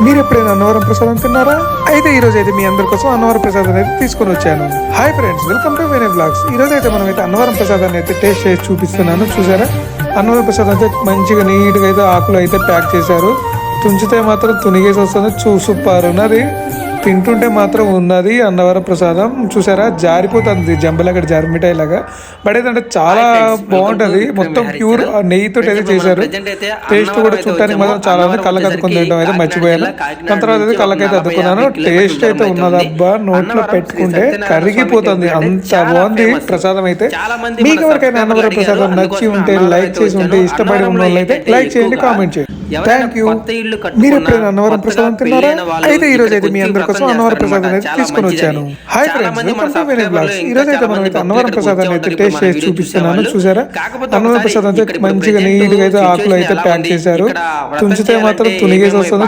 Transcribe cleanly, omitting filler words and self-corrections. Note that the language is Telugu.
మీరు ఎప్పుడైనా అన్నవరం ప్రసాదం తిన్నారా? అయితే ఈ రోజు అయితే మీ అందరి కోసం అన్నవరం ప్రసాదం అయితే తీసుకొని వచ్చాను. Hi friends, welcome to Vene blogs. ఈ రోజు అయితే మనం అయితే అన్నవరం ప్రసాదాన్ని అయితే టేస్ట్ చేసి చూపిస్తున్నాను. చూసారా, అన్నవరం ప్రసాదం అయితే మంచిగా నీట్గా అయితే ఆకులు అయితే ప్యాక్ చేశారు. తుంచితే మాత్రం తునిగేసి వస్తుంది. సూపర్ ఉన్నది. తింటుంటే మాత్రం ఉన్నది అన్నవరం ప్రసాదం. చూసారా, జారిపోతుంది జంబలగడ జారి మిఠాయి లాగా. బట్ ఏంటంటే చాలా బాగుంటది. మొత్తం ప్యూర్ నెయ్యితో అయితే చేశారు. టేస్ట్ కూడా చూడటానికి మాత్రం చాలా ఉంది. కళ్ళకి అద్దుకుని తినడం అయితే మర్చిపోయాను. దాని తర్వాత అయితే కళ్ళకైతే అద్దుకున్నాను. టేస్ట్ అయితే ఉన్నది అబ్బా, నోట్లో పెట్టుకుంటే కరిగిపోతుంది. అంత బాగుంది ప్రసాదం అయితే. మీకు ఎవరికైనా అన్నవరం ప్రసాదం నచ్చి ఉంటే, లైక్ చేసి ఉంటే, ఇష్టపడి ఉన్న వాళ్ళైతే లైక్ చేయండి, కామెంట్ చేయండి. Thank you. మీరు ఎప్పుడైనా అన్నవరం ప్రసాదం తిన్నారా? అయితే ఈ రోజు అయితే మీ అందరి కోసం అన్నవరం ప్రసాదం అయితే తీసుకొని వచ్చాను. Hi friends, welcome to Vene blogs. ఈ రోజు అయితే మనం అయితే అన్నవరం ప్రసాదాన్ని అయితే టేస్ట్ చేసి చూపిస్తున్నాను. చూసారా, అన్నవరం ప్రసాదం అయితే మంచిగా నీట్గా అయితే ఆకులు అయితే ప్యాక్ చేశారు. తుంచితే మాత్రం తునిగేసి వస్తుంది.